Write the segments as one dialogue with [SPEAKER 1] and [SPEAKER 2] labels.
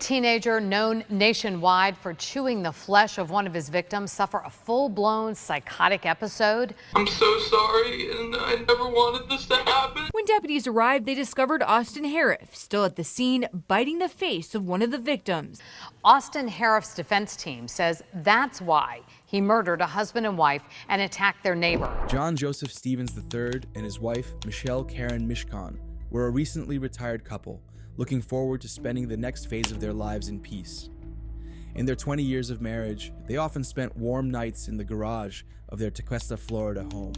[SPEAKER 1] teenager known nationwide for chewing the flesh of one of his victims suffer a full-blown psychotic episode.
[SPEAKER 2] I'm so sorry, and I never wanted this to happen.
[SPEAKER 3] When deputies arrived, they discovered Austin Harouff still at the scene, biting the face of one of the victims.
[SPEAKER 1] Austin Harouff's defense team says that's why he murdered a husband and wife and attacked their neighbor.
[SPEAKER 4] John Joseph Stevens III and his wife, Michelle Karen Mishcon, were a recently retired couple looking forward to spending the next phase of their lives in peace. In their 20 years of marriage, they often spent warm nights in the garage of their Tequesta, Florida home,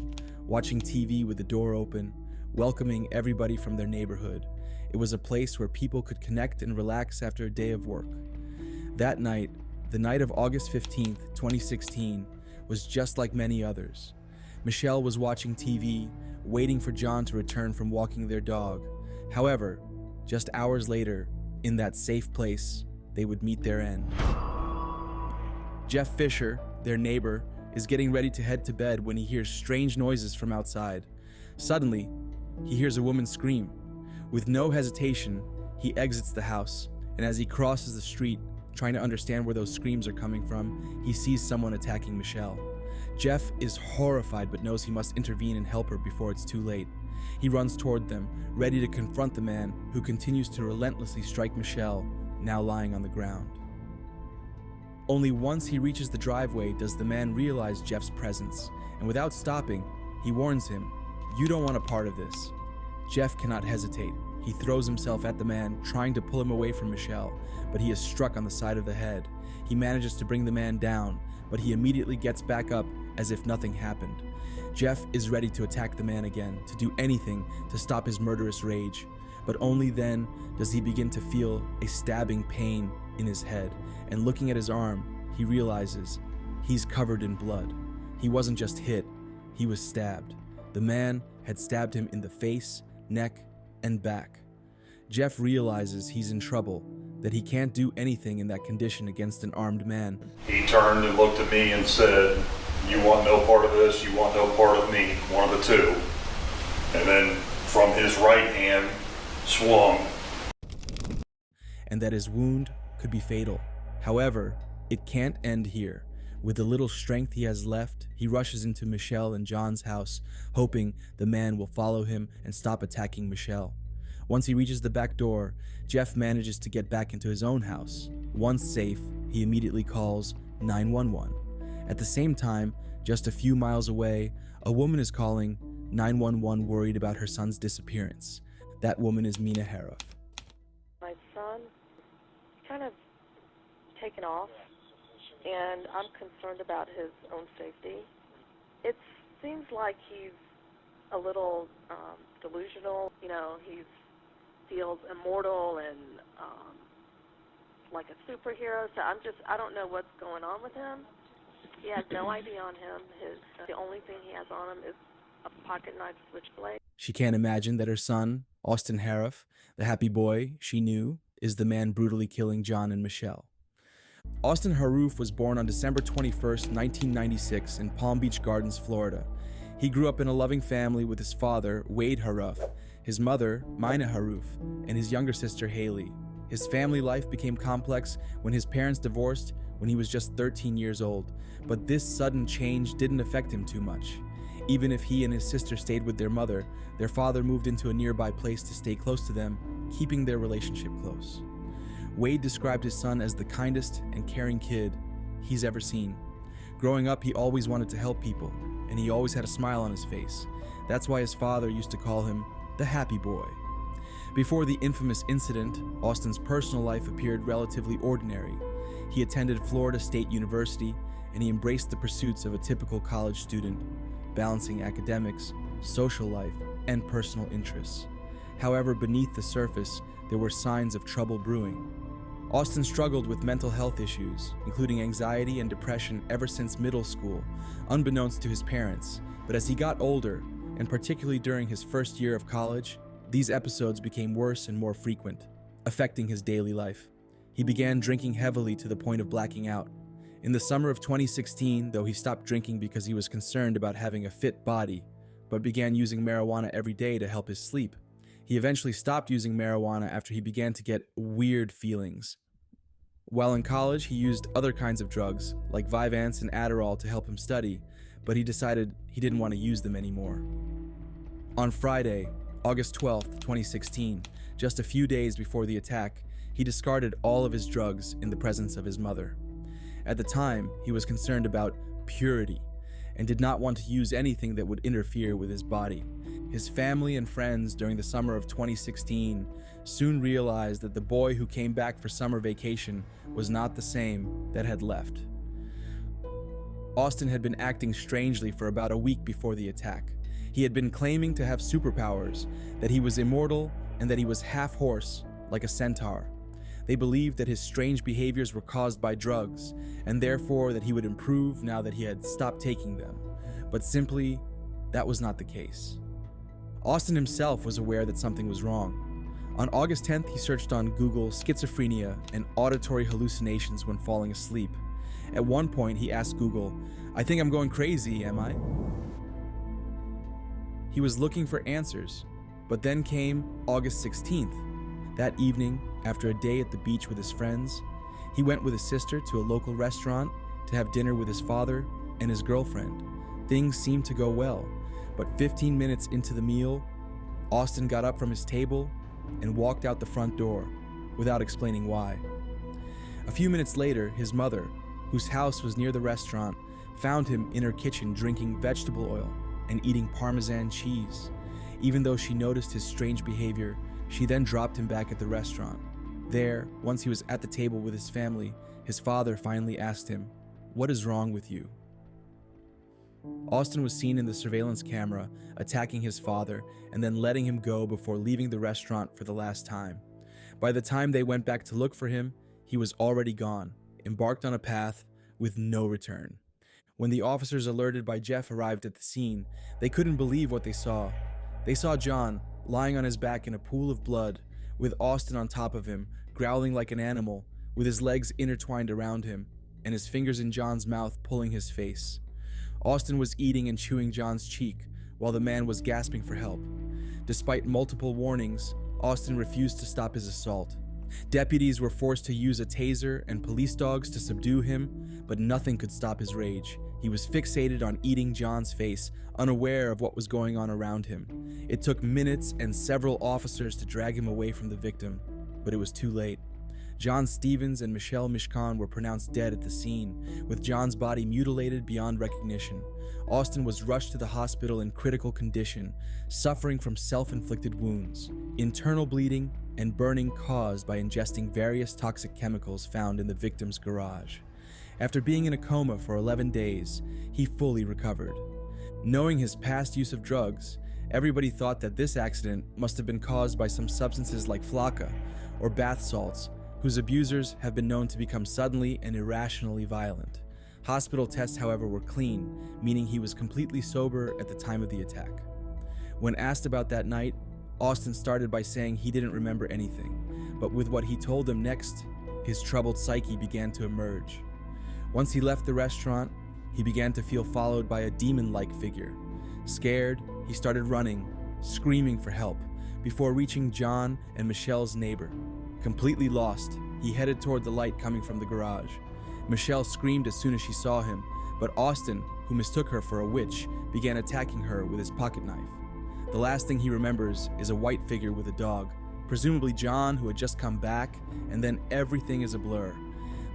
[SPEAKER 4] watching TV with the door open, welcoming everybody from their neighborhood. It was a place where people could connect and relax after a day of work. That night, the night of August 15th, 2016, was just like many others. Michelle was watching TV, waiting for John to return from walking their dog. However, just hours later, in that safe place, they would meet their end. Jeff Fisher, their neighbor, is getting ready to head to bed when he hears strange noises from outside. Suddenly, he hears a woman scream. With no hesitation, he exits the house, and as he crosses the street, trying to understand where those screams are coming from, he sees someone attacking Michelle. Jeff is horrified but knows he must intervene and help her before it's too late. He runs toward them, ready to confront the man who continues to relentlessly strike Michelle, now lying on the ground. Only once he reaches the driveway does the man realize Jeff's presence, and without stopping, he warns him, "You don't want a part of this." Jeff cannot hesitate. He throws himself at the man, trying to pull him away from Michelle, but he is struck on the side of the head. He manages to bring the man down, but he immediately gets back up as if nothing happened. Jeff is ready to attack the man again, to do anything to stop his murderous rage, but only then does he begin to feel a stabbing pain in his head, and looking at his arm, he realizes he's covered in blood. He wasn't just hit, he was stabbed. The man had stabbed him in the face, neck, and back. Jeff realizes he's in trouble, that he can't do anything in that condition against an armed man.
[SPEAKER 5] He turned and looked at me and said, "You want no part of this, you want no part of me, one of the two." And then from his right hand, swung.
[SPEAKER 4] And that his wound could be fatal. However, it can't end here. With the little strength he has left, he rushes into Michelle and John's house, hoping the man will follow him and stop attacking Michelle. Once he reaches the back door, Jeff manages to get back into his own house. Once safe, he immediately calls 911. At the same time, just a few miles away, a woman is calling 911 worried about her son's disappearance. That woman is Mina Harrouff.
[SPEAKER 6] My son kind of taken off, and I'm concerned about his own safety. It seems like he's a little delusional. You know, he feels immortal and like a superhero. So I don't know what's going on with him. He has no ID on him. The only thing he has on him is a pocket knife switchblade.
[SPEAKER 4] She can't imagine that her son, Austin Harouff, the happy boy she knew, is the man brutally killing John and Michelle. Austin Harouff was born on December 21st, 1996 in Palm Beach Gardens, Florida. He grew up in a loving family with his father, Wade Harrouff, his mother, Mina Harrouff, and his younger sister, Haley. His family life became complex when his parents divorced when he was just 13 years old, but this sudden change didn't affect him too much. Even if he and his sister stayed with their mother, their father moved into a nearby place to stay close to them, keeping their relationship close. Wade described his son as the kindest and caring kid he's ever seen. Growing up, he always wanted to help people, and he always had a smile on his face. That's why his father used to call him the happy boy. Before the infamous incident, Austin's personal life appeared relatively ordinary. He attended Florida State University, and he embraced the pursuits of a typical college student, balancing academics, social life, and personal interests. However, beneath the surface, there were signs of trouble brewing. Austin struggled with mental health issues, including anxiety and depression ever since middle school, unbeknownst to his parents. But as he got older, and particularly during his first year of college, these episodes became worse and more frequent, affecting his daily life. He began drinking heavily to the point of blacking out. In the summer of 2016, though, he stopped drinking because he was concerned about having a fit body, but began using marijuana every day to help his sleep. He eventually stopped using marijuana after he began to get weird feelings. While in college, he used other kinds of drugs, like Vyvanse and Adderall, to help him study, but he decided he didn't want to use them anymore. On Friday, August 12, 2016, just a few days before the attack, he discarded all of his drugs in the presence of his mother. At the time, he was concerned about purity and did not want to use anything that would interfere with his body. His family and friends during the summer of 2016 soon realized that the boy who came back for summer vacation was not the same that had left. Austin had been acting strangely for about a week before the attack. He had been claiming to have superpowers, that he was immortal, and that he was half horse, like a centaur. They believed that his strange behaviors were caused by drugs, and therefore that he would improve now that he had stopped taking them. But simply, that was not the case. Austin himself was aware that something was wrong. On August 10th, he searched on Google schizophrenia and auditory hallucinations when falling asleep. At one point, he asked Google, "I think I'm going crazy, am I?" He was looking for answers, but then came August 16th. That evening, after a day at the beach with his friends, he went with his sister to a local restaurant to have dinner with his father and his girlfriend. Things seemed to go well, but 15 minutes into the meal, Austin got up from his table and walked out the front door without explaining why. A few minutes later, his mother, whose house was near the restaurant, found him in her kitchen drinking vegetable oil and eating Parmesan cheese. Even though she noticed his strange behavior, she then dropped him back at the restaurant. There, once he was at the table with his family, his father finally asked him, "What is wrong with you?" Austin was seen in the surveillance camera attacking his father and then letting him go before leaving the restaurant for the last time. By the time they went back to look for him, he was already gone, embarked on a path with no return. When the officers alerted by Jeff arrived at the scene, they couldn't believe what they saw. They saw John lying on his back in a pool of blood, with Austin on top of him, growling like an animal, with his legs intertwined around him, and his fingers in John's mouth pulling his face. Austin was eating and chewing John's cheek, while the man was gasping for help. Despite multiple warnings, Austin refused to stop his assault. Deputies were forced to use a taser and police dogs to subdue him, but nothing could stop his rage. He was fixated on eating John's face, unaware of what was going on around him. It took minutes and several officers to drag him away from the victim, but it was too late. John Stevens and Karen Mishcon were pronounced dead at the scene, with John's body mutilated beyond recognition. Austin was rushed to the hospital in critical condition, suffering from self-inflicted wounds, internal bleeding, and burning caused by ingesting various toxic chemicals found in the victim's garage. After being in a coma for 11 days, he fully recovered. Knowing his past use of drugs, everybody thought that this accident must have been caused by some substances like flakka or bath salts, whose abusers have been known to become suddenly and irrationally violent. Hospital tests, however, were clean, meaning he was completely sober at the time of the attack. When asked about that night, Austin started by saying he didn't remember anything, but with what he told them next, his troubled psyche began to emerge. Once he left the restaurant, he began to feel followed by a demon-like figure. Scared, he started running, screaming for help, before reaching John and Michelle's neighbor. Completely lost, he headed toward the light coming from the garage. Michelle screamed as soon as she saw him, but Austin, who mistook her for a witch, began attacking her with his pocket knife. The last thing he remembers is a white figure with a dog, presumably John, who had just come back, and then everything is a blur.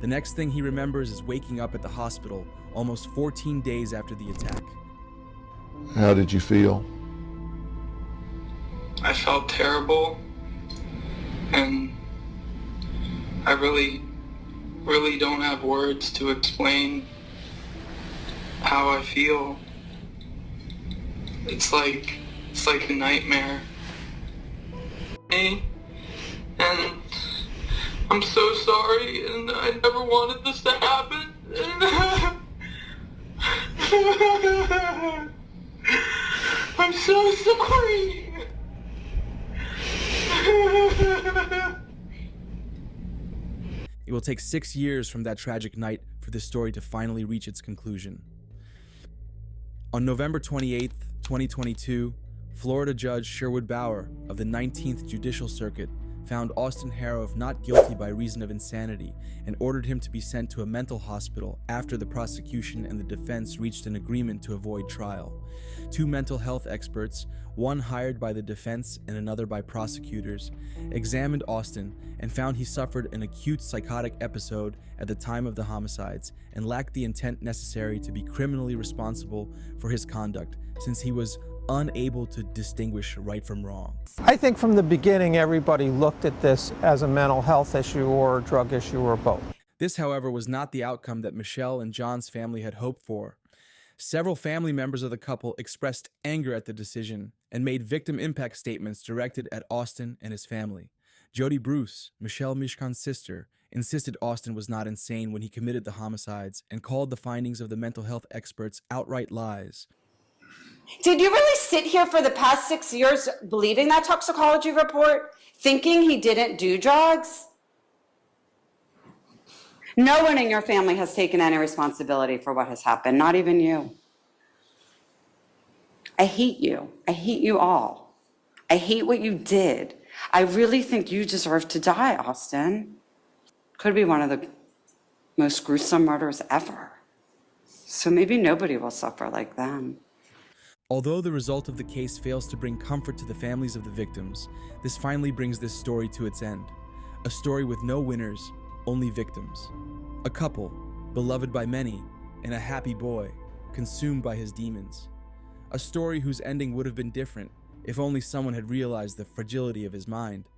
[SPEAKER 4] The next thing he remembers is waking up at the hospital almost 14 days after the attack.
[SPEAKER 7] How did you feel?
[SPEAKER 2] I felt terrible, and I really don't have words to explain how I feel. It's like a nightmare. And I'm so sorry, and I never wanted this to happen. I'm so sorry.
[SPEAKER 4] It will take 6 years from that tragic night for this story to finally reach its conclusion. On November 28th, 2022, Florida Judge Sherwood Bauer of the 19th Judicial Circuit found Austin Harouff not guilty by reason of insanity and ordered him to be sent to a mental hospital after the prosecution and the defense reached an agreement to avoid trial. Two mental health experts, one hired by the defense and another by prosecutors, examined Austin and found he suffered an acute psychotic episode at the time of the homicides and lacked the intent necessary to be criminally responsible for his conduct, since he was unable to distinguish right from wrong.
[SPEAKER 8] I think from the beginning, everybody looked at this as a mental health issue or a drug issue or both.
[SPEAKER 4] This, however, was not the outcome that Michelle and John's family had hoped for. Several family members of the couple expressed anger at the decision and made victim impact statements directed at Austin and his family. Jody Bruce, Michelle Mishcon's sister, insisted Austin was not insane when he committed the homicides and called the findings of the mental health experts outright lies.
[SPEAKER 9] Did you really sit here for the past 6 years believing that toxicology report, thinking he didn't do drugs? No one in your family has taken any responsibility for what has happened, not even you. I hate you. I hate you all. I hate what you did. I really think you deserve to die, Austin. Could be one of the most gruesome murders ever. So maybe nobody will suffer like them.
[SPEAKER 4] Although the result of the case fails to bring comfort to the families of the victims, this finally brings this story to its end. A story with no winners, only victims. A couple, beloved by many, and a happy boy, consumed by his demons. A story whose ending would have been different if only someone had realized the fragility of his mind.